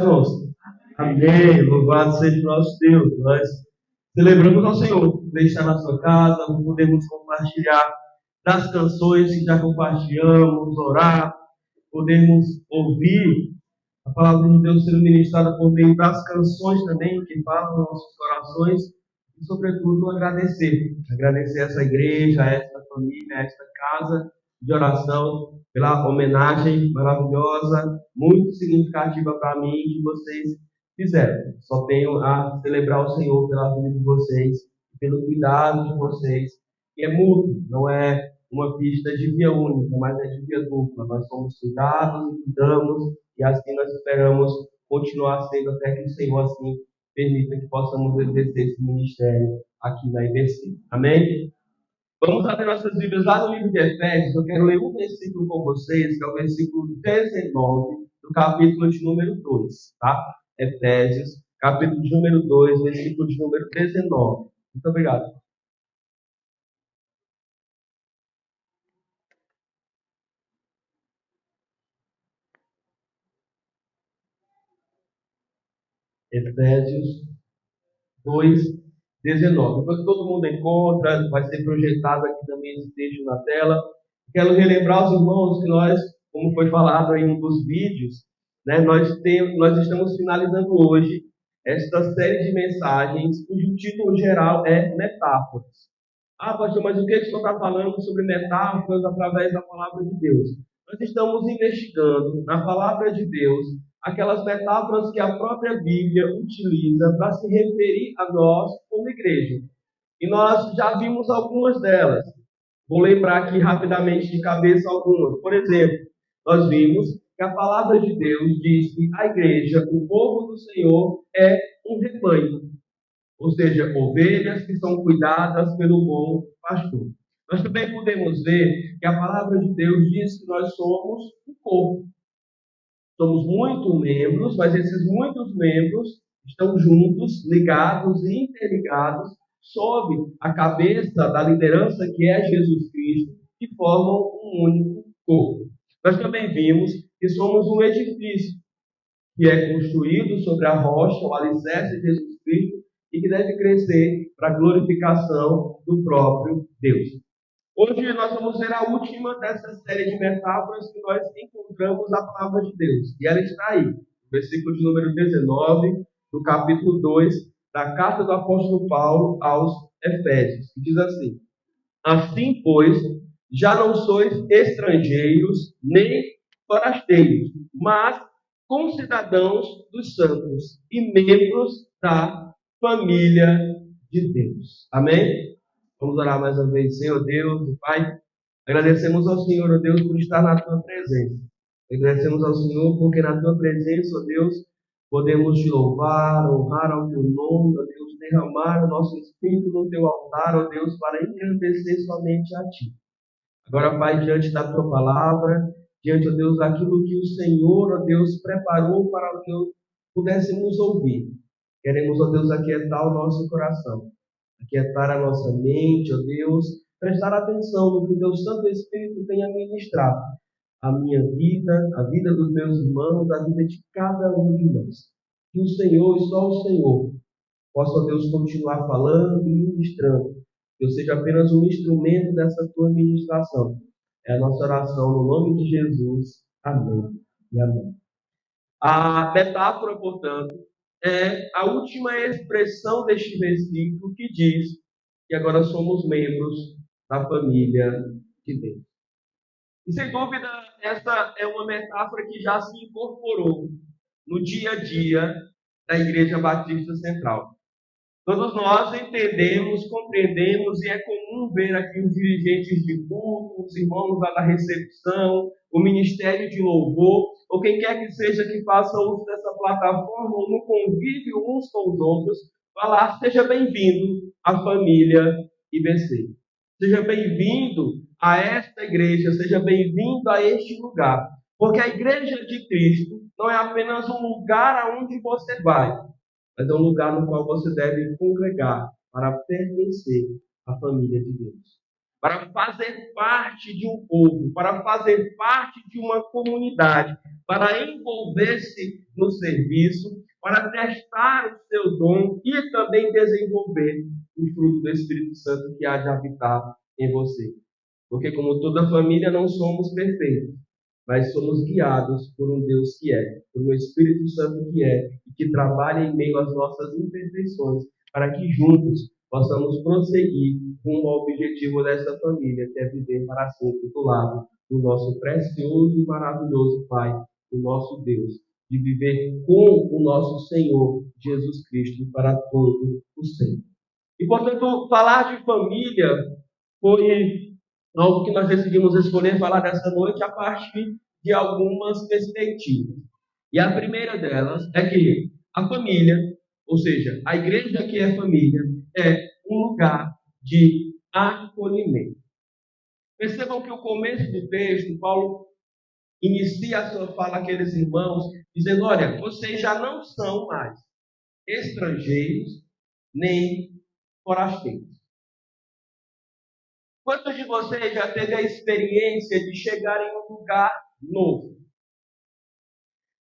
irmãos? Amém. Louvado seja o nosso Deus. Nós celebramos ao Senhor por estar na sua casa, por podermos compartilhar das canções que já compartilhamos, orar, podermos ouvir a palavra de Deus sendo ministrada por meio das canções também que falam nos nossos corações e, sobretudo, agradecer. Agradecer a essa igreja, a esta família, a esta casa de oração pela homenagem maravilhosa, muito significativa para mim que vocês fizeram. Só tenho a celebrar o Senhor pela vida de vocês, pelo cuidado de vocês. E é mútuo, não é uma pista de via única, mas é de via dupla. Nós somos cuidados e cuidamos, e assim nós esperamos continuar sendo até que o Senhor assim permita que possamos exercer esse ministério aqui na IBC. Amém? Vamos abrir nossas Bíblias lá no livro de Efésios. Eu quero ler um versículo com vocês, que é o versículo 19 do capítulo de número 2, tá? Efésios, capítulo de número 2, versículo de número 19. Muito obrigado. Efésios 2, 19. Depois todo mundo encontra, vai ser projetado aqui também esse texto na tela. Quero relembrar os irmãos que nós, como foi falado aí em um dos vídeos, né, nós estamos finalizando hoje esta série de mensagens cujo título geral é Metáforas. Ah, pastor, mas o que você está falando sobre metáforas através da palavra de Deus? Nós estamos investigando na palavra de Deus aquelas metáforas que a própria Bíblia utiliza para se referir a nós como igreja. E nós já vimos algumas delas. Vou lembrar aqui rapidamente de cabeça algumas. Por exemplo, nós vimos que a palavra de Deus diz que a igreja, o povo do Senhor, é um rebanho. Ou seja, ovelhas que são cuidadas pelo bom pastor. Nós também podemos ver que a palavra de Deus diz que nós somos um corpo. Somos muitos membros, mas esses muitos membros estão juntos, ligados e interligados sob a cabeça da liderança que é Jesus Cristo, que formam um único corpo. Nós também vimos que somos um edifício que é construído sobre a rocha, o alicerce de Jesus Cristo, e que deve crescer para a glorificação do próprio Deus. Hoje nós vamos ver a última dessa série de metáforas que nós encontramos na palavra de Deus. E ela está aí, no versículo de número 19, do capítulo 2, da carta do apóstolo Paulo aos Efésios. Que diz assim: assim, pois, já não sois estrangeiros nem forasteiros, mas concidadãos dos santos e membros da família de Deus. Amém? Vamos orar mais uma vez. Senhor Deus e Pai, agradecemos ao Senhor, ó Deus, por estar na Tua presença. Agradecemos ao Senhor porque na Tua presença, ó Deus, podemos Te louvar, honrar ao Teu nome, ó Deus, derramar o nosso espírito no Teu altar, ó Deus, para engrandecer somente a Ti. Agora, Pai, diante da Tua palavra, diante, ó Deus, daquilo que o Senhor, ó Deus, preparou para que pudéssemos ouvir. Queremos, ó Deus, aquietar o nosso coração, aquietar a nossa mente, ó Deus, prestar atenção no que o Deus Santo Espírito tem a ministrar. A minha vida, a vida dos meus irmãos, a vida de cada um de nós. Que o Senhor e só o Senhor possa, ó Deus, continuar falando e ministrando. Que eu seja apenas um instrumento dessa tua ministração. É a nossa oração no nome de Jesus. Amém e amém. A metáfora, portanto, é a última expressão deste versículo que diz que agora somos membros da família de Deus. E sem dúvida, essa é uma metáfora que já se incorporou no dia a dia da Igreja Batista Central. Todos nós entendemos, compreendemos e é comum ver aqui os dirigentes de culto, os irmãos lá da recepção, o ministério de louvor, ou quem quer que seja que faça uso dessa plataforma ou no convívio uns com os outros, falar: seja bem-vindo à família IBC. Seja bem-vindo a esta igreja, seja bem-vindo a este lugar. Porque a igreja de Cristo não é apenas um lugar aonde você vai, mas é um lugar no qual você deve congregar para pertencer à família de Deus. para fazer parte de um povo, para fazer parte de uma comunidade, para envolver-se no serviço, para testar o seu dom e também desenvolver o fruto do Espírito Santo que há de habitar em você. Porque, como toda família, não somos perfeitos, mas somos guiados por um Deus que é, por um Espírito Santo que é, e que trabalha em meio às nossas imperfeições, para que juntos possamos prosseguir rumo ao objetivo dessa família, que é viver para sempre do lado do nosso precioso e maravilhoso Pai, o nosso Deus, de viver com o nosso Senhor Jesus Cristo para todo o sempre. E, portanto, falar de família foi algo que nós decidimos escolher falar dessa noite a partir de algumas perspectivas. E a primeira delas é que a família, ou seja, a igreja que é família, é um lugar de acolhimento. Percebam que o começo do texto, Paulo inicia a sua fala àqueles irmãos, dizendo: olha, vocês já não são mais estrangeiros nem forasteiros. Quantos de vocês já teve a experiência de chegar em um lugar novo?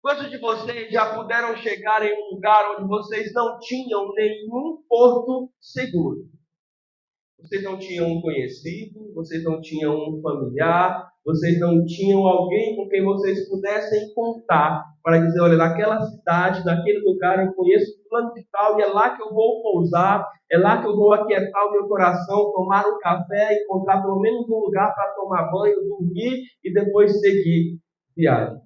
Quantos de vocês já puderam chegar em um lugar onde vocês não tinham nenhum porto seguro? Vocês não tinham um conhecido, vocês não tinham um familiar, vocês não tinham alguém com quem vocês pudessem contar para dizer: olha, naquela cidade, naquele lugar eu conheço o plano de tal e é lá que eu vou pousar, é lá que eu vou aquietar o meu coração, tomar um café, encontrar pelo menos um lugar para tomar banho, dormir e depois seguir viagem.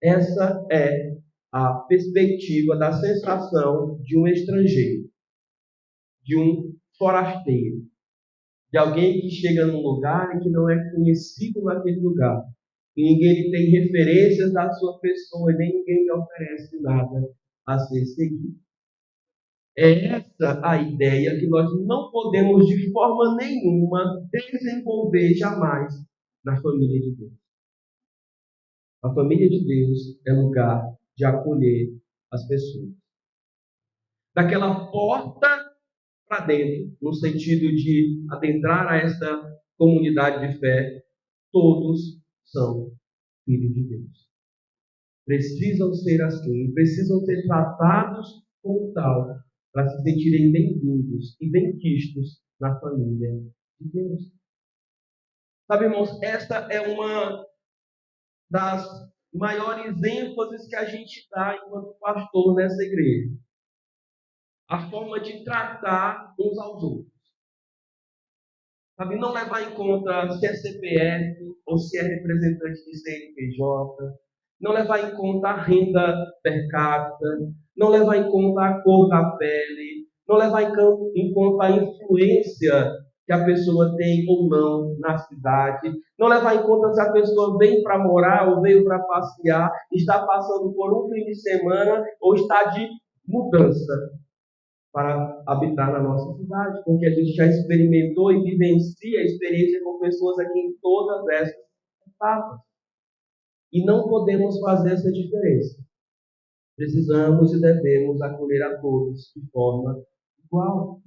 Essa é a perspectiva da sensação de um estrangeiro, de um forasteiro, de alguém que chega num lugar e que não é conhecido naquele lugar. E ninguém tem referências da sua pessoa, nem ninguém lhe oferece nada a ser seguido. É essa a ideia que nós não podemos de forma nenhuma desenvolver jamais na família de Deus. A família de Deus é lugar de acolher as pessoas. Daquela porta para dentro, no sentido de adentrar a esta comunidade de fé, todos são filhos de Deus. Precisam ser assim, precisam ser tratados como tal, para se sentirem bem-vindos e bem-quistos na família de Deus. Sabe, irmãos, esta é uma das maiores ênfases que a gente dá enquanto pastor nessa igreja. A forma de tratar uns aos outros. Sabe, não levar em conta se é CPF ou se é representante de CNPJ, não levar em conta a renda per capita, não levar em conta a cor da pele, não levar em conta a influência que a pessoa tem ou não na cidade, não levar em conta se a pessoa vem para morar ou veio para passear, está passando por um fim de semana ou está de mudança para habitar na nossa cidade, porque a gente já experimentou e vivencia a experiência com pessoas aqui em todas essas etapas. E não podemos fazer essa diferença. Precisamos e devemos acolher a todos de forma igual,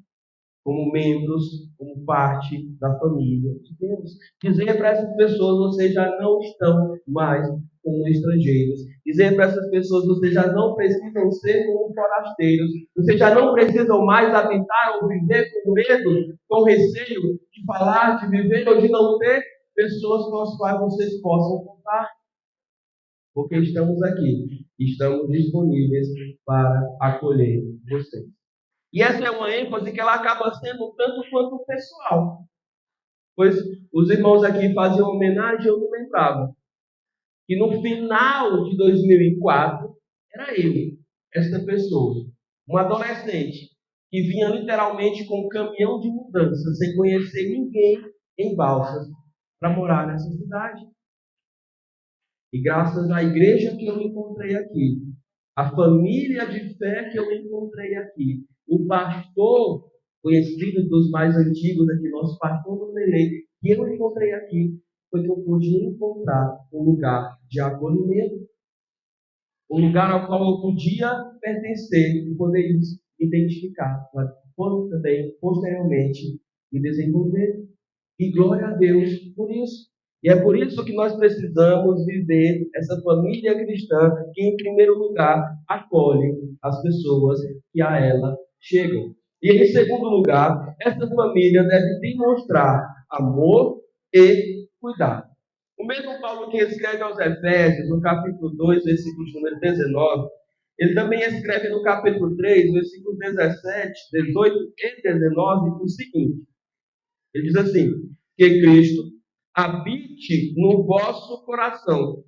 como membros, como parte da família de Deus. Dizer para essas pessoas: vocês já não estão mais como estrangeiros. Dizer para essas pessoas: vocês já não precisam ser como forasteiros. Vocês já não precisam mais habitar ou viver com medo, com receio de falar, de viver ou de não ter pessoas com as quais vocês possam contar. Porque estamos aqui, estamos disponíveis para acolher vocês. E essa é uma ênfase que ela acaba sendo tanto quanto pessoal. Pois os irmãos aqui faziam homenagem, eu me lembrava que no final de 2004, era eu, esta pessoa, um adolescente, que vinha literalmente com um caminhão de mudança, sem conhecer ninguém em Balsas, para morar nessa cidade. E graças à igreja que eu encontrei aqui, a família de fé que eu encontrei aqui, o pastor conhecido dos mais antigos aqui, nosso pastor do Nenê, que eu encontrei aqui, foi que eu pude encontrar um lugar de acolhimento, um lugar ao qual eu podia pertencer e poder identificar, para também, posteriormente, me desenvolver. E glória a Deus por isso. E é por isso que nós precisamos viver essa família cristã que, em primeiro lugar, acolhe as pessoas que a ela chegam. E, em segundo lugar, essa família deve demonstrar amor e cuidado. O mesmo Paulo que escreve aos Efésios, no capítulo 2, versículo número 19, ele também escreve no capítulo 3, versículos 17, 18 e 19, o seguinte. Ele diz assim, que Cristo habite no vosso coração,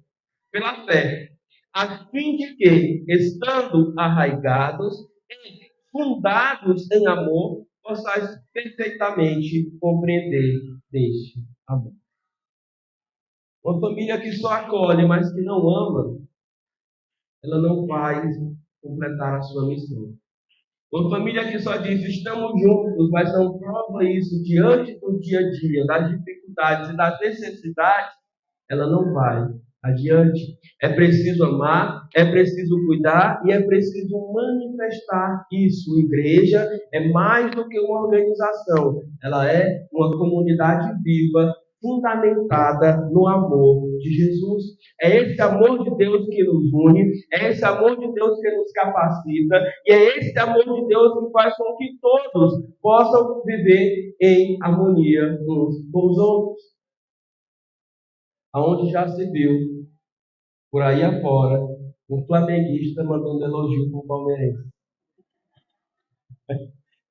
pela fé, a fim de que, estando arraigados e fundados em amor, possais perfeitamente compreender deste amor. Uma família que só acolhe, mas que não ama, ela não vai completar a sua missão. Uma família que só diz estamos juntos, mas não prova isso diante do dia a dia, das dificuldades e das necessidades, ela não vai adiante. É preciso amar, é preciso cuidar e é preciso manifestar isso. Igreja é mais do que uma organização, ela é uma comunidade viva, fundamentada no amor de Jesus. É esse amor de Deus que nos une, é esse amor de Deus que nos capacita, e é esse amor de Deus que faz com que todos possam viver em harmonia uns com os outros. Aonde já se viu, por aí afora, um flamenguista mandando elogio para o palmeirense.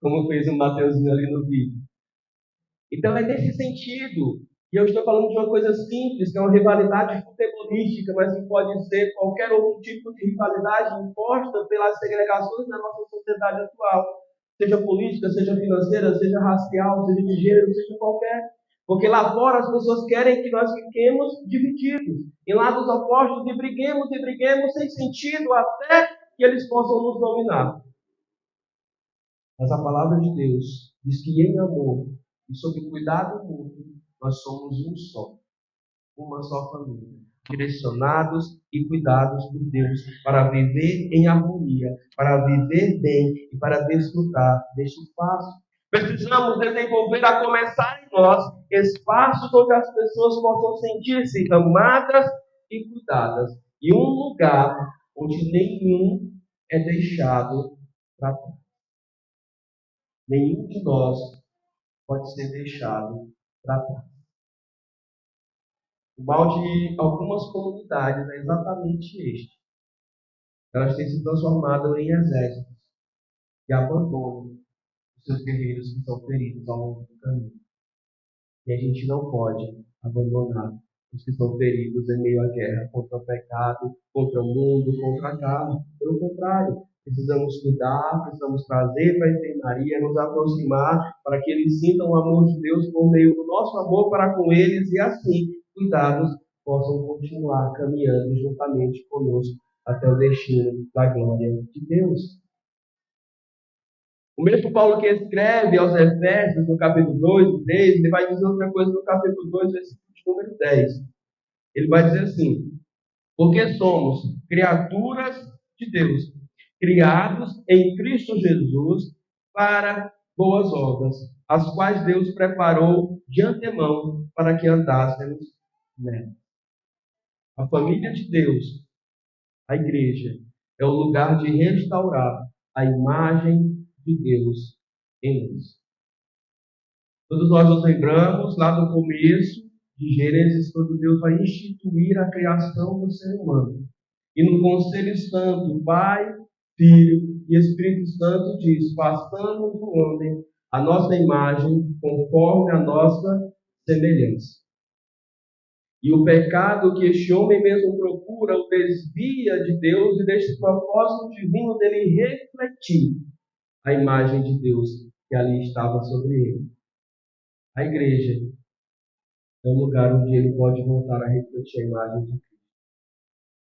Como fez o Mateuzinho ali no vídeo. Então é nesse sentido. E eu estou falando de uma coisa simples, que é uma rivalidade futebolística, mas que pode ser qualquer outro tipo de rivalidade imposta pelas segregações da nossa sociedade atual. Seja política, seja financeira, seja racial, seja de gênero, seja qualquer. Porque lá fora as pessoas querem que nós fiquemos divididos, em lados opostos, e briguemos sem sentido, até que eles possam nos dominar. Mas a palavra de Deus diz que em amor e sob cuidado mútuo, nós somos um só, uma só família, direcionados e cuidados por Deus para viver em harmonia, para viver bem e para desfrutar deste espaço. Precisamos desenvolver, a começar em nós, espaços onde as pessoas possam sentir-se amadas e cuidadas, e um lugar onde nenhum é deixado para trás. Nenhum de nós pode ser deixado para trás. O mal de algumas comunidades é exatamente este. Elas têm se transformado em exércitos que abandonam os seus guerreiros que são feridos ao longo do caminho. E a gente não pode abandonar os que são feridos em meio à guerra contra o pecado, contra o mundo, contra a carne. Pelo contrário, precisamos cuidar, precisamos trazer para a enfermaria, nos aproximar para que eles sintam o amor de Deus por meio do nosso amor para com eles e assim, cuidados, possam continuar caminhando juntamente conosco até o destino da glória de Deus. O mesmo Paulo que escreve aos Efésios, no capítulo 2, e 3, ele vai dizer outra coisa no capítulo 2, versículo número 10. Ele vai dizer assim, porque somos criaturas de Deus, criados em Cristo Jesus para boas obras, as quais Deus preparou de antemão para que andássemos nela. A família de Deus, a igreja, é o lugar de restaurar a imagem de Deus em nós. Todos nós nos lembramos lá no começo de Gênesis, quando Deus vai instituir a criação do ser humano. E no Conselho Santo, Pai, Filho e Espírito Santo diz, façamos do homem a nossa imagem conforme a nossa semelhança. E o pecado que este homem mesmo procura o desvia de Deus e deste propósito divino dele refletir a imagem de Deus que ali estava sobre ele. A igreja é um lugar onde ele pode voltar a refletir a imagem de Cristo.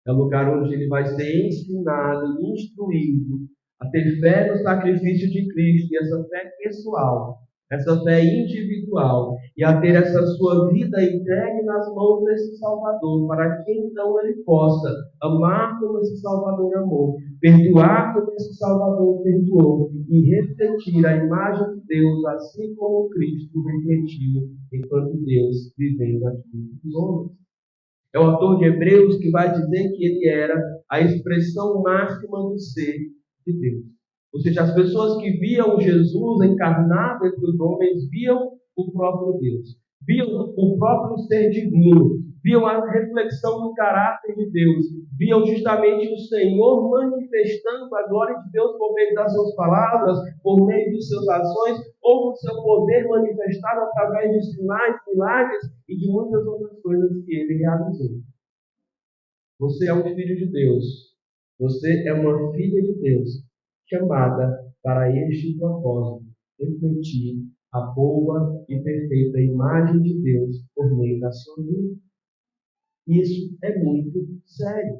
É um lugar onde ele vai ser ensinado, instruído a ter fé no sacrifício de Cristo e essa fé pessoal essa fé individual, e a ter essa sua vida entregue nas mãos desse Salvador, para que então ele possa amar como esse Salvador amou, perdoar como esse Salvador perdoou, e refletir a imagem de Deus, assim como Cristo refletiu enquanto Deus vivendo aqui entre os homens. É o autor de Hebreus que vai dizer que ele era a expressão máxima do ser de Deus. Ou seja, as pessoas que viam Jesus encarnado entre os homens viam o próprio Deus, viam o próprio ser divino, viam a reflexão do caráter de Deus, viam justamente o Senhor manifestando a glória de Deus por meio das suas palavras, por meio de suas ações, ou do seu poder manifestado através de sinais, milagres e de muitas outras coisas que ele realizou. Você é um filho de Deus. Você é uma filha de Deus, chamada para este propósito, refletir a boa e perfeita imagem de Deus por meio da sua vida. Isso é muito sério.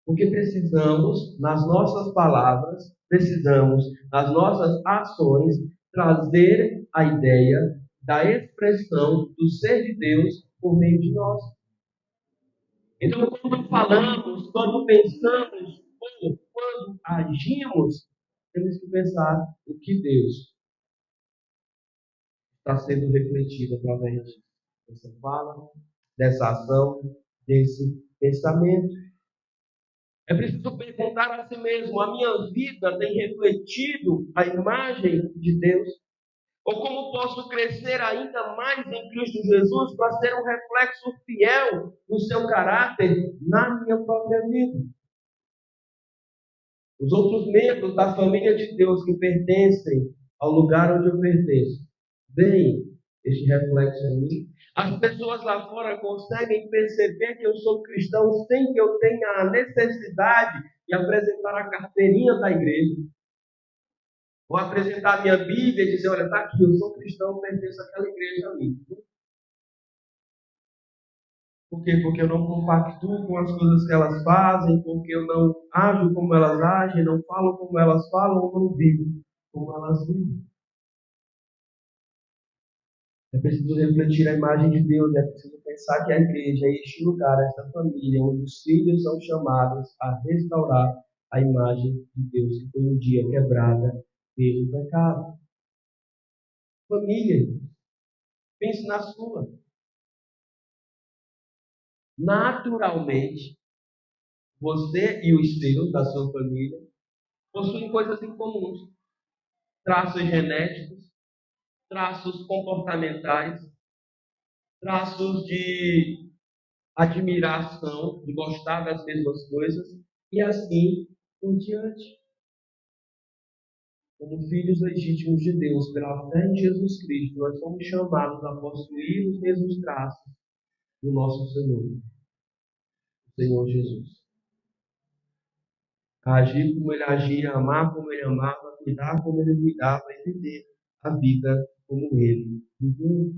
Porque precisamos, nas nossas palavras, precisamos, nas nossas ações, trazer a ideia da expressão do ser de Deus por meio de nós. Então, quando falamos, quando pensamos, ou quando agimos, temos que pensar o que Deus está sendo refletido através dessa fala, dessa ação, desse pensamento. É preciso perguntar a si mesmo: a minha vida tem refletido a imagem de Deus? Ou como posso crescer ainda mais em Cristo Jesus para ser um reflexo fiel do seu caráter na minha própria vida? Os outros membros da família de Deus que pertencem ao lugar onde eu pertenço, veem este reflexo em mim? As pessoas lá fora conseguem perceber que eu sou cristão sem que eu tenha a necessidade de apresentar a carteirinha da igreja? Ou apresentar a minha Bíblia e dizer: olha, está aqui, eu sou cristão, pertenço àquela igreja ali. Por quê? Porque eu não compactuo com as coisas que elas fazem, porque eu não ajo como elas agem, não falo como elas falam, ou não vivo como elas vivem. É preciso refletir a imagem de Deus, é preciso pensar que a igreja é este lugar, esta família, onde os filhos são chamados a restaurar a imagem de Deus, que foi um dia quebrada pelo pecado. Família, pense na sua. Naturalmente, você e os seus, da sua família, possuem coisas em comum. Traços genéticos, traços comportamentais, traços de admiração, de gostar das mesmas coisas, e assim por diante. Como filhos legítimos de Deus, pela fé em Jesus Cristo, nós somos chamados a possuir os mesmos traços do nosso Senhor, o Senhor Jesus. A agir como ele agia, amar como ele amava, cuidar como ele cuidava e viver a vida como ele viveu.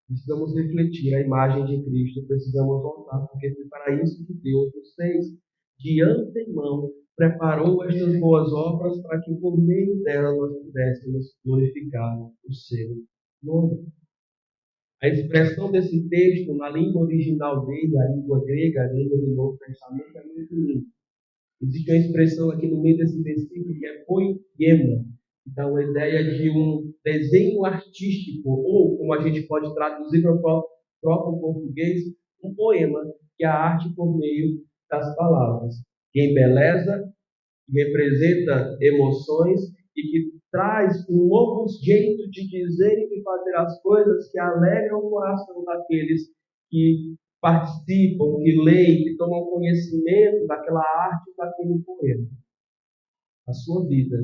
Precisamos refletir a imagem de Cristo, precisamos voltar, porque foi para isso que Deus nos fez. De antemão, preparou estas boas obras para que por meio delas nós pudéssemos glorificar o seu nome. A expressão desse texto na língua original dele, a língua grega, a língua do Novo Testamento, é muito linda. Existe uma expressão aqui no meio desse versículo que é poiema, que dá uma ideia de um desenho artístico, ou, como a gente pode traduzir para o próprio português, um poema, que é a arte por meio das palavras, que embeleza, que representa emoções e que traz um novo jeito de dizer e de fazer as coisas que alegram o coração daqueles que participam, que leem, que tomam conhecimento daquela arte, daquele poema. A sua vida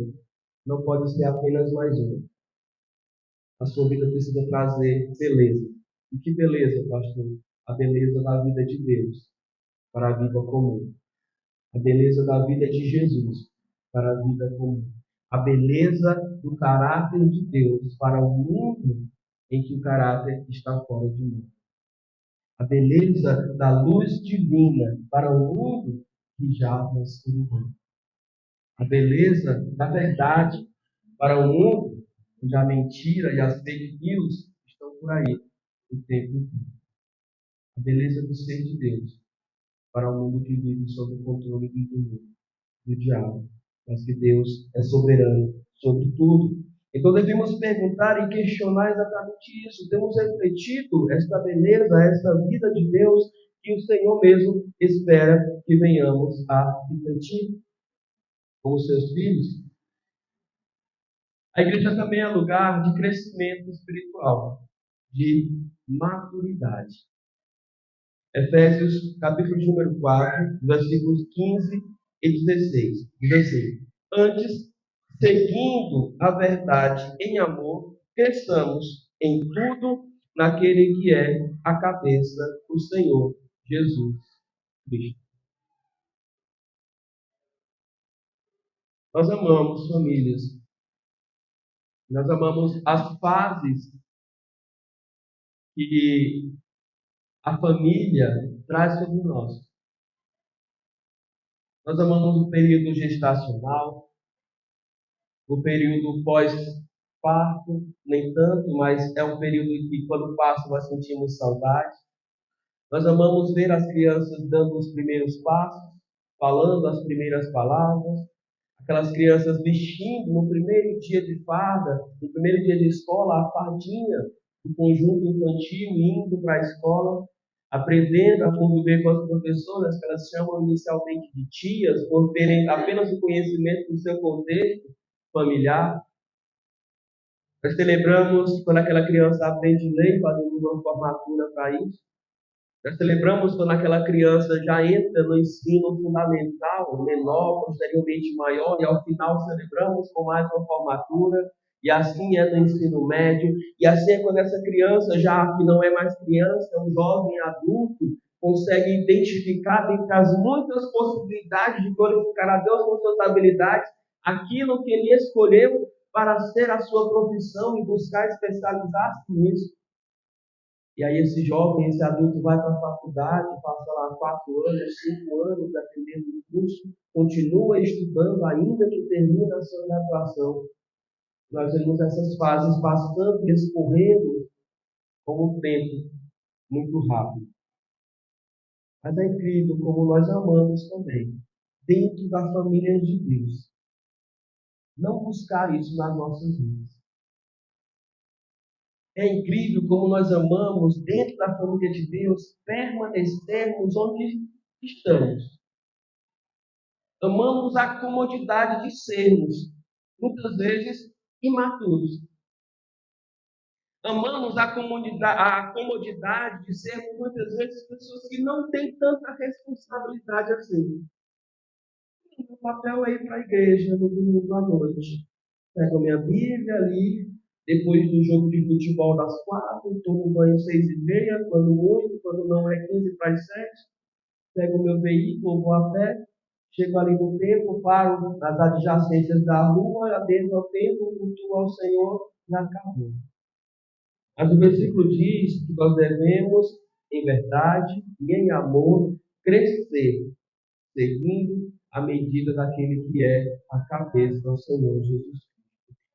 não pode ser apenas mais uma. A sua vida precisa trazer beleza. E que beleza, pastor? A beleza da vida de Deus para a vida comum. A beleza da vida de Jesus para a vida comum. A beleza do caráter de Deus para o mundo em que o caráter está fora de mim. A beleza da luz divina para o mundo que já na escuridão. A beleza da verdade para o mundo onde a mentira e as fake news estão por aí o tempo inteiro. A beleza do ser de Deus para o mundo que vive sob o controle do diabo, mas que Deus é soberano sobre tudo. Então devemos perguntar e questionar exatamente isso. Temos refletido esta beleza, esta vida de Deus que o Senhor mesmo espera que venhamos a refletir com os seus filhos. A igreja também é lugar de crescimento espiritual, de maturidade. Efésios, capítulo número 4, versículos 15 e 16. Diz assim: Antes, seguindo a verdade em amor, cresçamos em tudo naquele que é a cabeça, o Senhor Jesus Cristo. Nós amamos famílias. Nós amamos as fases que a família traz sobre nós. Nós amamos o período gestacional, o período pós-parto, nem tanto, mas é um período em que, quando passa, nós sentimos saudade. Nós amamos ver as crianças dando os primeiros passos, falando as primeiras palavras, aquelas crianças vestindo no primeiro dia de farda, no primeiro dia de escola, a fardinha do conjunto infantil, indo para a escola, aprendendo a conviver com as professoras, que elas chamam inicialmente de tias, por terem apenas o conhecimento do seu contexto familiar. Nós celebramos quando aquela criança aprende a ler, fazendo uma formatura para isso. Nós celebramos quando aquela criança já entra no ensino fundamental, menor, posteriormente maior, e ao final celebramos com mais uma formatura, e assim é no ensino médio, e assim é quando essa criança, já que não é mais criança, é um jovem adulto, consegue identificar dentre as muitas possibilidades de glorificar a Deus com suas habilidades, aquilo que ele escolheu para ser a sua profissão e buscar especializar-se nisso. E aí esse jovem, esse adulto vai para a faculdade, passa lá 4 anos, 5 anos, dependendo do curso, continua estudando, ainda que termine a sua graduação. Nós vemos essas fases passando e escorrendo como o tempo, muito rápido. Mas é incrível como nós amamos também, dentro da família de Deus, não buscar isso nas nossas vidas. É incrível como nós amamos, dentro da família de Deus, permanecermos onde estamos. Amamos a comodidade de sermos, muitas vezes, imaturos. Amamos a comodidade de sermos, muitas vezes, pessoas que não têm tanta responsabilidade assim. O papel é ir para a igreja no domingo à noite. Pego minha Bíblia ali, depois do jogo de futebol das 4, tomo banho 6h30, quando muito, quando não é 15 para as 7. Pego o meu veículo, vou a pé, chego ali no templo, paro nas adjacências da rua, adentro ao templo, cultuo ao Senhor e acabou. Mas o versículo diz que nós devemos, em verdade e em amor, crescer, seguindo a medida daquele que é a cabeça do Senhor Jesus.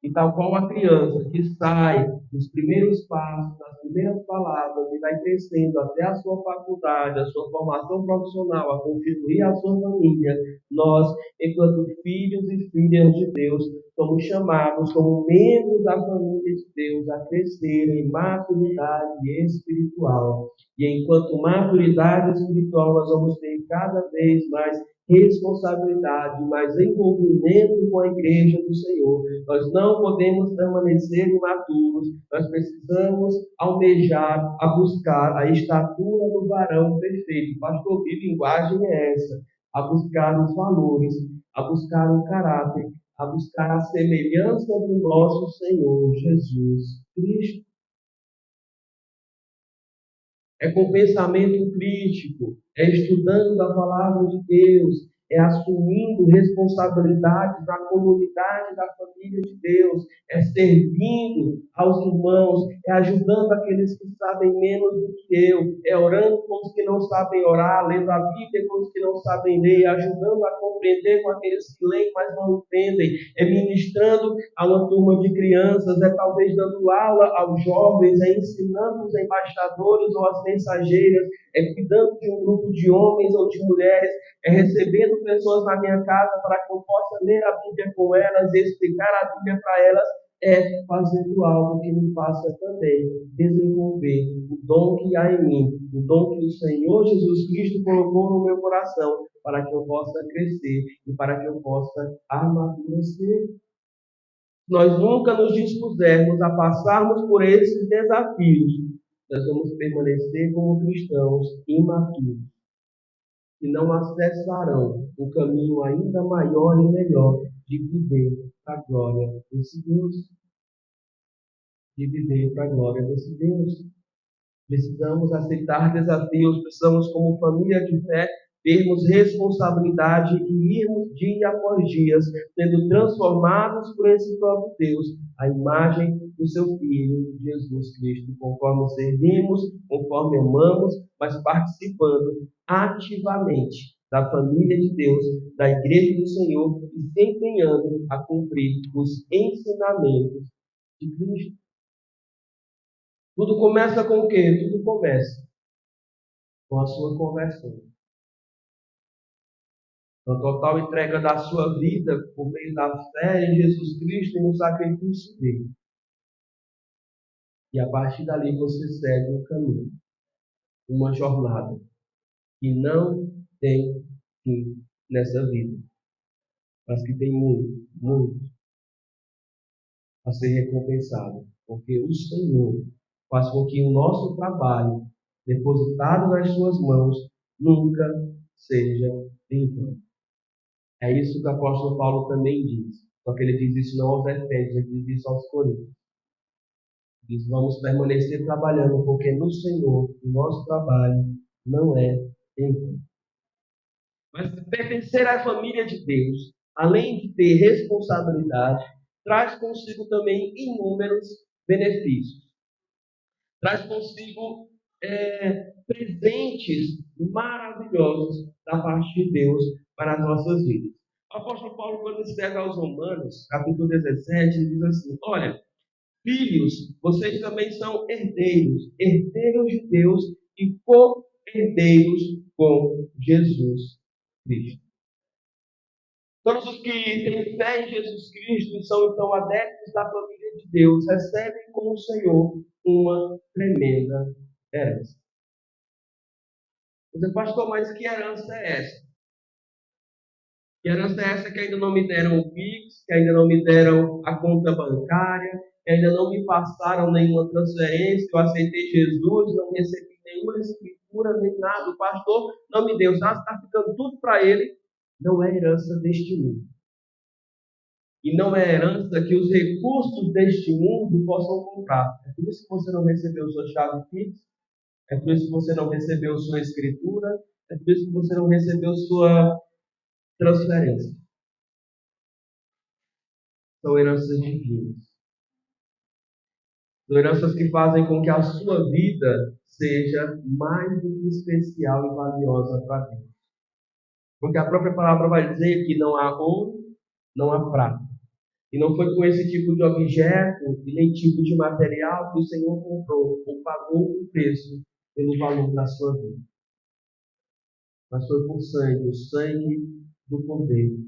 E tal qual a criança que sai dos primeiros passos, das primeiras palavras, e vai crescendo até a sua faculdade, a sua formação profissional, a constituir a sua família, nós, enquanto filhos e filhas de Deus, somos chamados como membros da família de Deus a crescer em maturidade espiritual. E enquanto maturidade espiritual, nós vamos ter cada vez mais responsabilidade, mais envolvimento com a igreja do Senhor. Nós não podemos permanecer imaturos, nós precisamos almejar, a buscar a estatura do varão perfeito. Pastor, que linguagem é essa? A buscar os valores, a buscar o caráter, a buscar a semelhança do nosso Senhor Jesus Cristo. É com pensamento crítico, é estudando a palavra de Deus, é assumindo responsabilidades na comunidade da família de Deus, é servindo aos irmãos, é ajudando aqueles que sabem menos do que eu, é orando com os que não sabem orar, lendo a Bíblia com os que não sabem ler, ajudando a compreender com aqueles que leem, mas não entendem, é ministrando a uma turma de crianças, é talvez dando aula aos jovens, é ensinando os embaixadores ou as mensageiras, é cuidando de um grupo de homens ou de mulheres, é recebendo pessoas na minha casa para que eu possa ler a Bíblia com elas e explicar a Bíblia para elas, é fazendo algo que me faça também desenvolver o dom que há em mim, o dom que o Senhor Jesus Cristo colocou no meu coração, para que eu possa crescer e para que eu possa amadurecer. Nós nunca nos dispusermos a passarmos por esses desafios, nós vamos permanecer como cristãos imaturos, que não acessarão um caminho ainda maior e melhor de viver para a glória desse Deus. De viver para a glória desse Deus. Precisamos aceitar desafios, precisamos, como família de fé, termos responsabilidade e irmos dia após dia, sendo transformados por esse próprio Deus, a imagem do seu Filho, Jesus Cristo, conforme servimos, conforme amamos, mas participando ativamente da família de Deus, da Igreja do Senhor, e se empenhando a cumprir os ensinamentos de Cristo. Tudo começa com o quê? Tudo começa com a sua conversão. A total entrega da sua vida por meio da fé em Jesus Cristo e no sacrifício dele. E a partir dali você segue um caminho, uma jornada que não tem fim nessa vida, mas que tem muito, muito a ser recompensado. Porque o Senhor faz com que o nosso trabalho, depositado nas suas mãos, nunca seja em vão. É isso que o apóstolo Paulo também diz. Só que ele diz isso não aos Efésios, ele diz isso aos Coríntios. Diz: vamos permanecer trabalhando, porque no Senhor o nosso trabalho não é em vão. Mas pertencer à família de Deus, além de ter responsabilidade, traz consigo também inúmeros benefícios. Traz consigo presentes maravilhosos da parte de Deus para as nossas vidas. O apóstolo Paulo, quando escreve aos Romanos, capítulo 17, ele diz assim: olha, filhos, vocês também são herdeiros, herdeiros de Deus e co-herdeiros com Jesus Cristo. Todos os que têm fé em Jesus Cristo e são então adeptos da família de Deus, recebem com o Senhor uma tremenda herança. Você, pastor, mas que herança é essa? Que herança é essa que ainda não me deram o Pix, que ainda não me deram a conta bancária, que ainda não me passaram nenhuma transferência, que eu aceitei Jesus, não recebi nenhuma escritura, nem nada. O pastor não me deu nada, está ficando tudo para ele. Não é herança deste mundo. E não é herança que os recursos deste mundo possam comprar. É por isso que você não recebeu sua chave Pix, é por isso que você não recebeu sua escritura, é por isso que você não recebeu sua transferência. São heranças divinas. São heranças que fazem com que a sua vida seja mais do que especial e valiosa para Deus. Porque a própria palavra vai dizer que não há ouro, não há prata. E não foi com esse tipo de objeto e nem tipo de material que o Senhor comprou ou pagou o preço pelo valor da sua vida. Mas foi por sangue, o sangue do Cordeiro,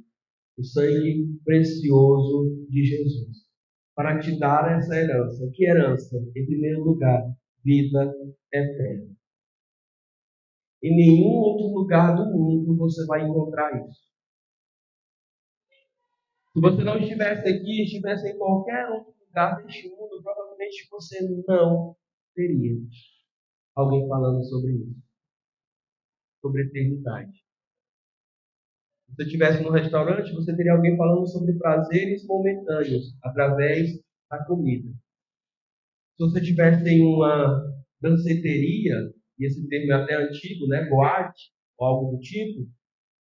o sangue precioso de Jesus, para te dar essa herança. Que herança? Em primeiro lugar, vida eterna. Em nenhum outro lugar do mundo você vai encontrar isso. Se você não estivesse aqui, estivesse em qualquer outro lugar deste mundo, provavelmente você não teria alguém falando sobre isso, sobre eternidade. Se você estivesse no restaurante, você teria alguém falando sobre prazeres momentâneos através da comida. Se você estivesse em uma danceteria, e esse termo é até antigo, né, boate, ou algo do tipo,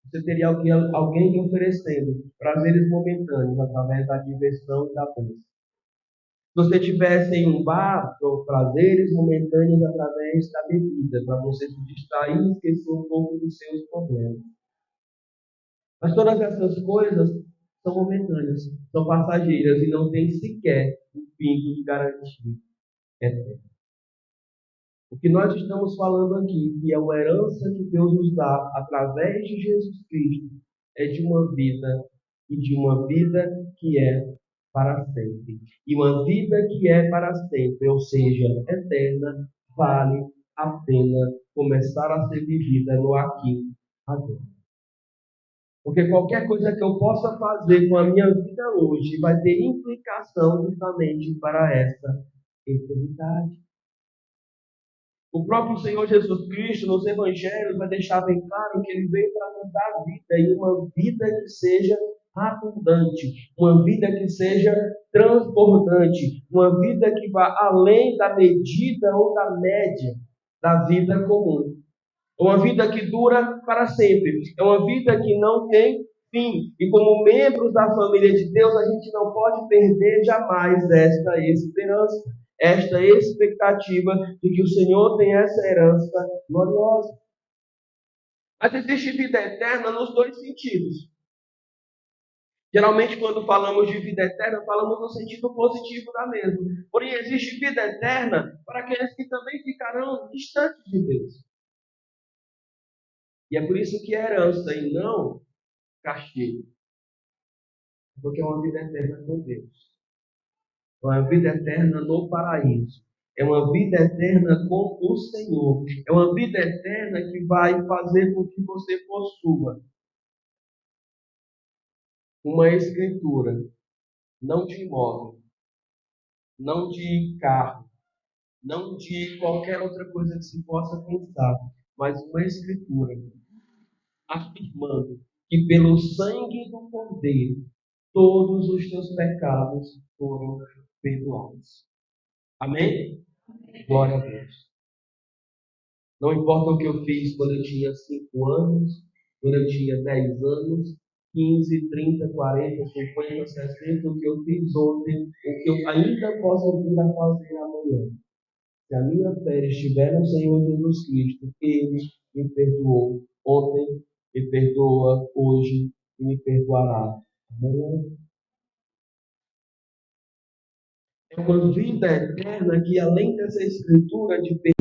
você teria alguém lhe oferecendo prazeres momentâneos através da diversão e da dança. Se você tivesse em um bar, prazeres momentâneos através da bebida, para você se distrair e esquecer um pouco dos seus problemas. Mas todas essas coisas são momentâneas, são passageiras e não têm sequer um pingo de garantia eterna. O que nós estamos falando aqui, que é uma herança que Deus nos dá através de Jesus Cristo, é de uma vida e de uma vida que é para sempre. E uma vida que é para sempre, ou seja, eterna, vale a pena começar a ser vivida no aqui, agora. Porque qualquer coisa que eu possa fazer com a minha vida hoje vai ter implicação justamente para essa eternidade. O próprio Senhor Jesus Cristo, nos Evangelhos, vai deixar bem claro que Ele veio para nos dar vida, e uma vida que seja abundante, uma vida que seja transbordante, uma vida que vá além da medida ou da média da vida comum. É uma vida que dura para sempre, é uma vida que não tem fim. E como membros da família de Deus, a gente não pode perder jamais esta esperança, esta expectativa de que o Senhor tem essa herança gloriosa. Mas existe vida eterna nos dois sentidos. Geralmente, quando falamos de vida eterna, falamos no sentido positivo da mesma. Porém, existe vida eterna para aqueles que também ficarão distantes de Deus. E é por isso que é herança e não castigo. Porque é uma vida eterna com Deus. É uma vida eterna no paraíso. É uma vida eterna com o Senhor. É uma vida eterna que vai fazer com que você possua uma escritura, não de imóvel, não de carro, não de qualquer outra coisa que se possa pensar, mas uma escritura afirmando que pelo sangue do Cordeiro todos os teus pecados foram perdoados. Amém? Glória a Deus. Não importa o que eu fiz quando eu tinha 5 anos, quando eu tinha 10 anos, 15, 30, 40, 50, 60, o que eu fiz ontem, o que eu ainda posso vir a fazer amanhã. Se a minha fé estiver no Senhor Jesus Cristo, Ele me perdoou ontem, me perdoa hoje e me perdoará amanhã. É uma vida eterna que, além dessa escritura de perdoar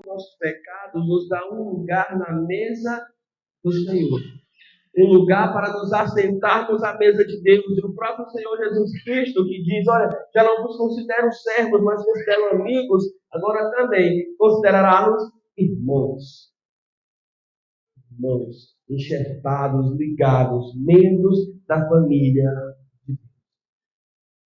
nossos pecados, nos dá um lugar na mesa do Senhor. Um lugar para nos assentarmos à mesa de Deus. E o próprio Senhor Jesus Cristo que diz, olha, já não vos considero servos, mas considero amigos, agora também considerará-nos irmãos. Irmãos, enxertados, ligados, membros da família de Deus.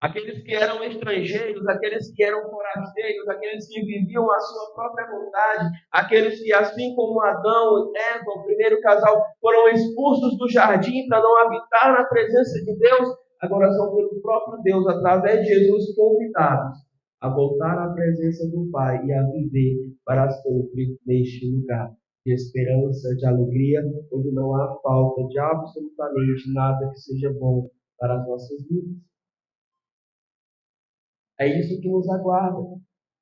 Aqueles que eram estrangeiros, aqueles que eram forasteiros, aqueles que viviam a sua própria vontade, aqueles que, assim como Adão e Eva, o primeiro casal, foram expulsos do jardim para não habitar na presença de Deus, agora são pelo próprio Deus, através de Jesus, convidados a voltar à presença do Pai e a viver para sempre neste lugar de esperança, de alegria, onde não há falta de absolutamente nada que seja bom para as nossas vidas. É isso que nos aguarda.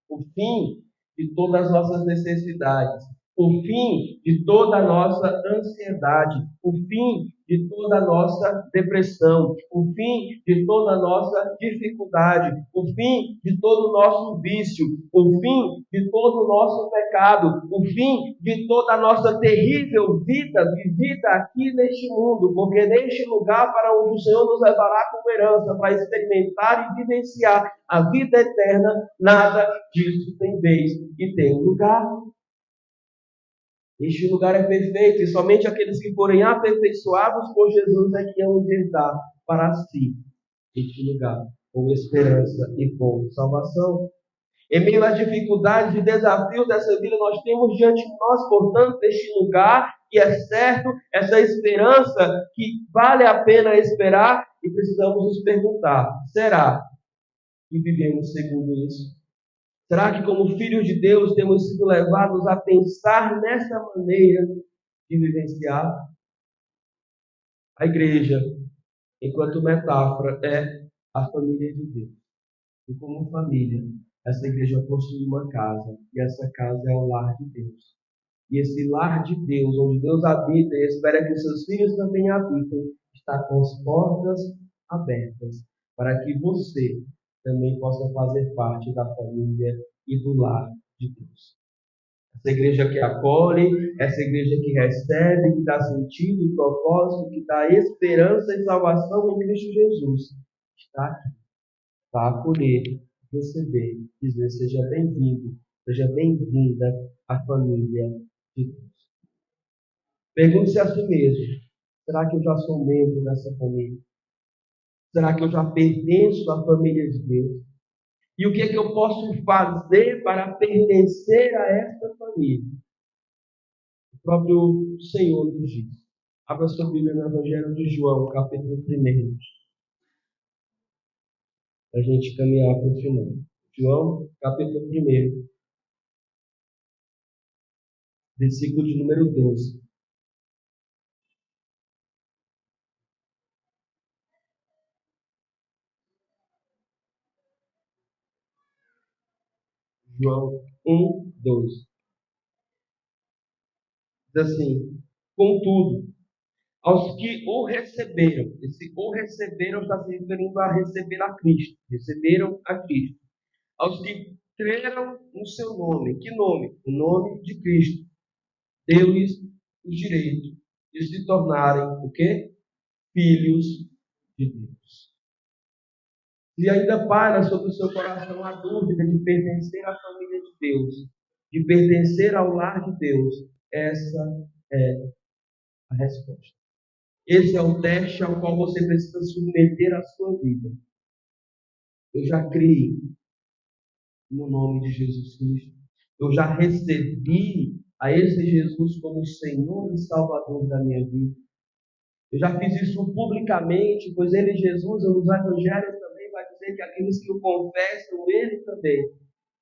O fim de todas as nossas necessidades. O fim de toda a nossa ansiedade. O fim de toda a nossa depressão. O fim de toda a nossa dificuldade. O fim de todo o nosso vício. O fim de todo o nosso pecado. O fim de toda a nossa terrível vida vivida aqui neste mundo. Porque neste lugar para onde o Senhor nos levará como herança, para experimentar e vivenciar a vida eterna, nada disso tem vez e tem lugar. Este lugar é perfeito e somente aqueles que forem aperfeiçoados por Jesus é que hão de herdar para si este lugar, com esperança e com salvação. Em meio às dificuldades e desafios dessa vida, nós temos diante de nós, portanto, este lugar que é certo, essa esperança que vale a pena esperar e precisamos nos perguntar, será que vivemos segundo isso? Será que, como filhos de Deus, temos sido levados a pensar nessa maneira de vivenciar? A igreja, enquanto metáfora, é a família de Deus. E como família, essa igreja possui uma casa, e essa casa é o lar de Deus. E esse lar de Deus, onde Deus habita e espera que seus filhos também habitem, está com as portas abertas, para que você também possa fazer parte da família e do lar de Deus. Essa igreja que acolhe, essa igreja que recebe, que dá sentido e propósito, que dá esperança e salvação em Cristo Jesus, está aqui para acolher, receber, dizer: seja bem-vindo, seja bem-vinda à família de Deus. Pergunte-se a si mesmo: será que eu já sou membro dessa família? Será que eu já pertenço à família de Deus? E o que é que eu posso fazer para pertencer a esta família? O próprio Senhor nos diz. Abra sua Bíblia no Evangelho de João, capítulo 1, para a gente caminhar para o final. João, capítulo 1, versículo de número 12. João 1:12. Diz assim: contudo, aos que o receberam, esse o receberam está se referindo a receber a Cristo, receberam a Cristo. Aos que creram no seu nome, que nome? O nome de Cristo. Deu-lhes o direito de se tornarem o quê? Filhos de Deus. E ainda paira sobre o seu coração a dúvida de pertencer à família de Deus, de pertencer ao lar de Deus, essa é a resposta. Esse é o teste ao qual você precisa submeter a sua vida. Eu já criei no nome de Jesus Cristo. Eu já recebi a esse Jesus como Senhor e Salvador da minha vida. Eu já fiz isso publicamente, pois ele, Jesus, nos evangelhos também vai dizer que aqueles que o confessam, ele também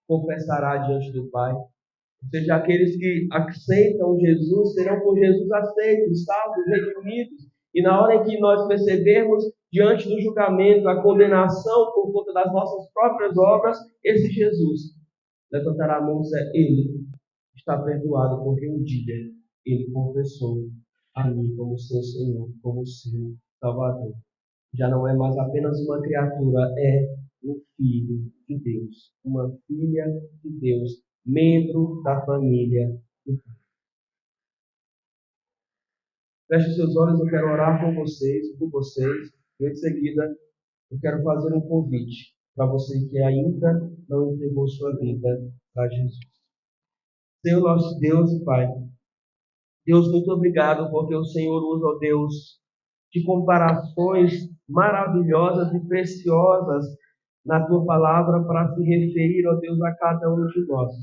confessará diante do Pai. Ou seja, aqueles que aceitam Jesus serão por Jesus aceitos, salvos, redimidos. E na hora em que nós percebermos diante do julgamento a condenação por conta das nossas próprias obras, esse Jesus levantará a mão e dizer: ele está perdoado, porque um dia ele confessou a mim como seu Senhor, como seu Salvador. Já não é mais apenas uma criatura, é um filho de Deus, uma filha de Deus, membro da família. Feche seus olhos, eu quero orar com vocês, por vocês, e em seguida eu quero fazer um convite para você que ainda não entregou sua vida para Jesus. Senhor nosso Deus e Pai, Deus, muito obrigado porque o Senhor usa, ó Deus, de comparações maravilhosas e preciosas na tua palavra para se referir, ó Deus, a cada um de nós,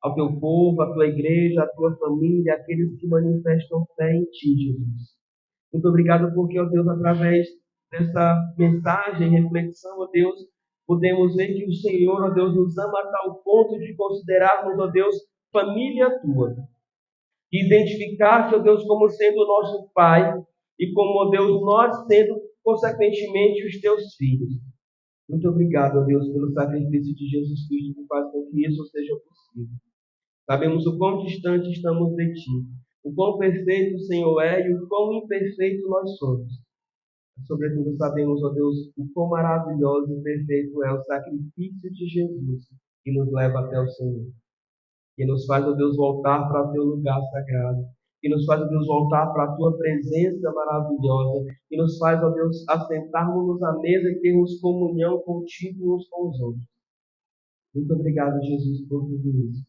ao teu povo, à tua igreja, à tua família, aqueles que manifestam fé em ti, Jesus. Muito obrigado porque, ó Deus, através dessa mensagem, reflexão, ó Deus, podemos ver que o Senhor, ó Deus, nos ama a tal ponto de considerarmos, ó Deus, família tua. Identificar-te, ó Deus, como sendo o nosso Pai e como, ó Deus, nós sendo, consequentemente, os teus filhos. Muito obrigado, ó Deus, pelo sacrifício de Jesus Cristo que faz com que isso seja possível. Sabemos o quão distante estamos de Ti, o quão perfeito o Senhor é e o quão imperfeito nós somos. Sobretudo sabemos, ó Deus, o quão maravilhoso e perfeito é o sacrifício de Jesus que nos leva até o Senhor, que nos faz, ó Deus, voltar para o Teu lugar sagrado, que nos faz, ó Deus, voltar para a Tua presença maravilhosa, que nos faz, ó Deus, assentarmos à mesa e termos comunhão contigo uns com os outros. Muito obrigado, Jesus, por tudo isso.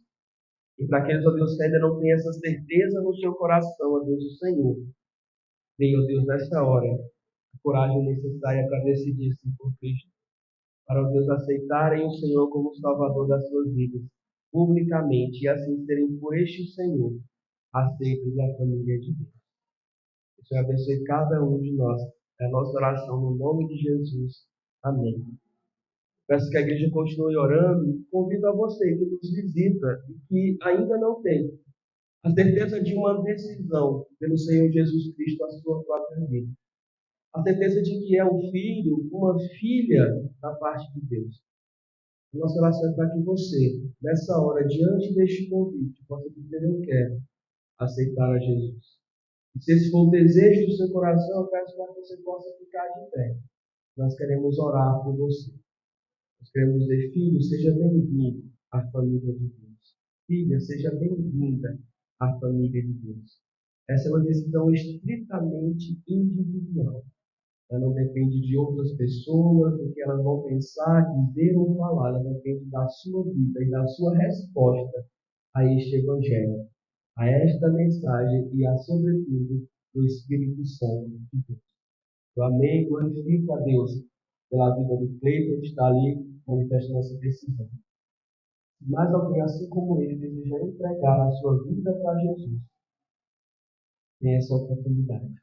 E para aqueles, ó Deus, que ainda não têm essa certeza no seu coração, ó Deus, o Senhor, dê, ó Deus, nessa hora, a coragem necessária para decidir-se por Cristo, para, ó Deus, aceitarem o Senhor como Salvador das suas vidas, publicamente, e assim serem por este Senhor aceitos da família de Deus. Que o Senhor abençoe cada um de nós. É a nossa oração no nome de Jesus. Amém. Peço que a igreja continue orando e convido a você que nos visita e que ainda não tem a certeza de uma decisão pelo Senhor Jesus Cristo à sua própria vida. A certeza de que é um filho, uma filha da parte de Deus. A nossa oração é para que você, nessa hora, diante deste convite, possa dizer: eu quero aceitar a Jesus. E se esse for o desejo do seu coração, eu peço para que você possa ficar de pé. Nós queremos orar por você. Nós queremos dizer: filho, seja bem-vindo à família de Deus. Filha, seja bem-vinda à família de Deus. Essa é uma decisão estritamente individual. Ela não depende de outras pessoas, do que elas vão pensar, dizer ou falar. Ela depende da sua vida e da sua resposta a este Evangelho, a esta mensagem e, sobretudo, do Espírito Santo de Deus. Eu amei e glorifico a Deus pela vida do Cleiton, que está ali manifestando essa decisão. Se mais alguém, assim como ele, deseja entregar a sua vida para Jesus, tem essa oportunidade.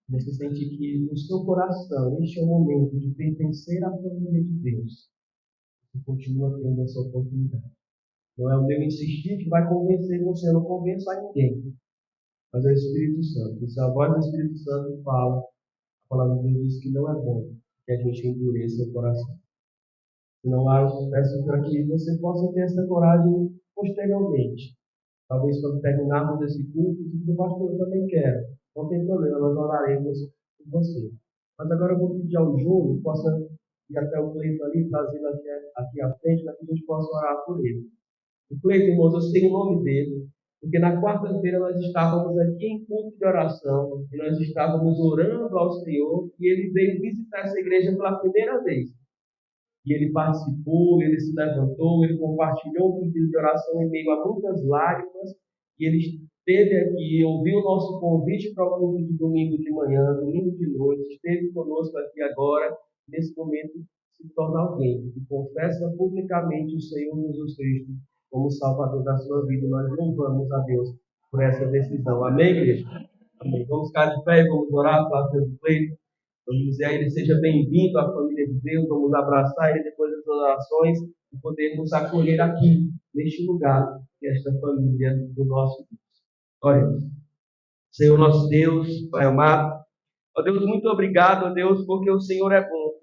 Você sente que no seu coração, este é o momento de pertencer à família de Deus. Você continua tendo essa oportunidade. Não é o meu insistir que vai convencer você, eu não convenço a ninguém. Mas é o Espírito Santo. E se a voz do Espírito Santo fala, a palavra de Deus diz que não é bom que a gente endureça o coração. Se não há, eu peço para que você possa ter essa coragem posteriormente. Talvez quando terminarmos esse culto, o pastor, eu também quero. Não tem problema, nós oraremos por você. Mas agora eu vou pedir ao Júnior, possa ir até o Cleiton ali, trazê-lo aqui à frente, para que a gente possa orar por ele. O Cleiton, irmãos, eu sei o nome dele, porque na quarta-feira nós estávamos aqui em culto de oração, e nós estávamos orando ao Senhor, e ele veio visitar essa igreja pela primeira vez. E ele participou, ele se levantou, ele compartilhou o pedido de oração em meio a muitas lágrimas, e ele esteve aqui, ouviu o nosso convite para o culto de domingo de manhã, domingo de noite, esteve conosco aqui agora, nesse momento, se torna alguém que confessa publicamente o Senhor Jesus Cristo como Salvador da sua vida. Nós louvamos a Deus por essa decisão. Amém, igreja? Amém. Vamos ficar de pé e vamos orar pela vida do Cleiton. Vamos dizer a ele: seja bem-vindo à família de Deus. Vamos abraçar ele depois das orações e podermos acolher aqui, neste lugar, esta família do nosso Deus. Oremos. Senhor nosso Deus, Pai amado, ó Deus, muito obrigado, ó Deus, porque o Senhor é bom,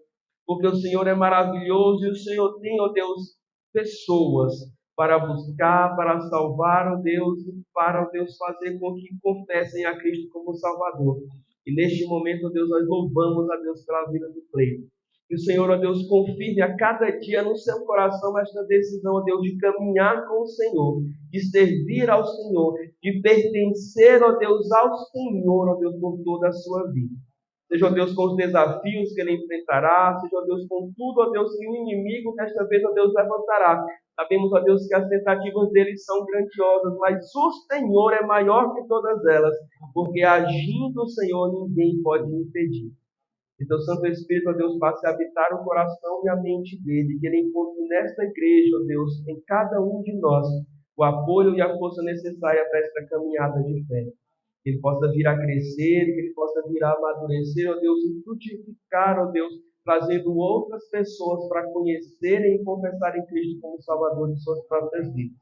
porque o Senhor é maravilhoso e o Senhor tem, ó Deus, pessoas para buscar, para salvar, ó Deus, e para, ó Deus, fazer com que confessem a Cristo como Salvador. E neste momento, ó Deus, nós louvamos a Deus pela vida do Cleiton. Que o Senhor, ó Deus, confirme a cada dia no seu coração esta decisão, ó Deus, de caminhar com o Senhor, de servir ao Senhor, de pertencer, ó Deus, ao Senhor, ó Deus, por toda a sua vida. Seja, ó Deus, com os desafios que ele enfrentará, seja, ó Deus, com tudo, ó Deus, que o inimigo desta vez, ó Deus, levantará. Sabemos, ó Deus, que as tentativas dele são grandiosas, mas o Senhor é maior que todas elas, porque agindo o Senhor, ninguém pode impedir. Então, Santo Espírito, ó Deus, passe a habitar o coração e a mente dele, que ele encontre nesta igreja, ó Deus, em cada um de nós, o apoio e a força necessária para esta caminhada de fé. Que ele possa vir a crescer, que ele possa vir a amadurecer, ó Deus, e frutificar, ó Deus, trazendo outras pessoas para conhecerem e confessarem Cristo como Salvador de suas próprias vidas.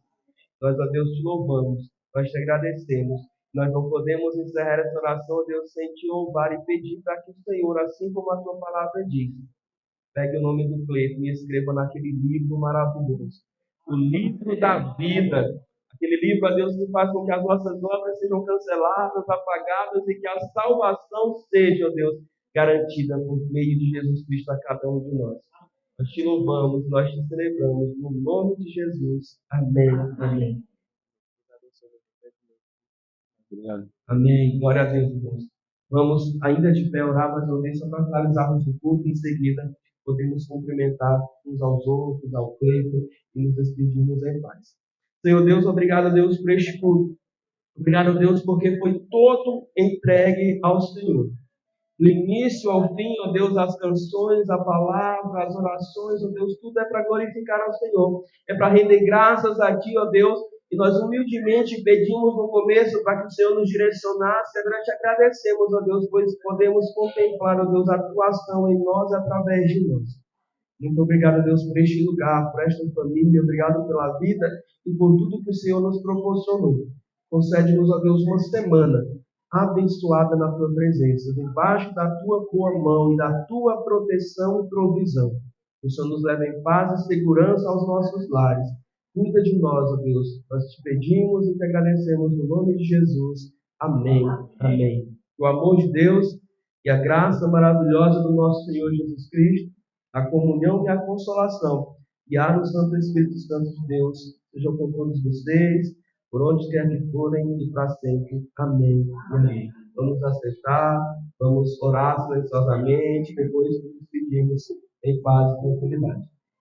Nós, ó Deus, te louvamos, nós te agradecemos. Nós não podemos encerrar essa oração, ó Deus, sem te louvar e pedir para que o Senhor, assim como a tua palavra diz, pegue o nome do Cleiton e escreva naquele livro maravilhoso, o livro da vida. Aquele livro, ó Deus, que faz com que as nossas obras sejam canceladas, apagadas e que a salvação seja, ó Deus, garantida por meio de Jesus Cristo a cada um de nós. Nós te louvamos, nós te celebramos, no nome de Jesus. Amém. Amém. Obrigado. Amém. Glória a Deus, irmãos. Vamos ainda de pé orar mais uma vez, só para finalizarmos o culto. Em seguida, podemos cumprimentar uns aos outros, ao Cleiton, e nos despedirmos em paz. Senhor Deus, obrigado a Deus por este culto. Obrigado a Deus porque foi todo entregue ao Senhor. Do início ao fim, ó Deus, as canções, a palavra, as orações, ó Deus, tudo é para glorificar ao Senhor. É para render graças a Ti, ó Deus. E nós humildemente pedimos no começo para que o Senhor nos direcionasse. Agora te agradecemos, ó Deus, pois podemos contemplar, ó Deus, a Tua ação em nós através de nós. Muito obrigado, Deus, por este lugar, por esta família. Obrigado pela vida e por tudo que o Senhor nos proporcionou. Concede-nos, ó Deus, uma semana abençoada na tua presença, debaixo da tua boa mão e da tua proteção e provisão. Que o Senhor nos leve em paz e segurança aos nossos lares. Cuida de nós, ó Deus. Nós te pedimos e te agradecemos no nome de Jesus. Amém. Amém. O amor de Deus e a graça maravilhosa do nosso Senhor Jesus Cristo, a comunhão e a consolação e a no Santo Espírito Santo de Deus sejam com todos vocês, por onde quer que forem e para sempre. Amém e amém. Vamos aceitar, vamos orar silenciosamente, depois nos despedimos em paz e tranquilidade.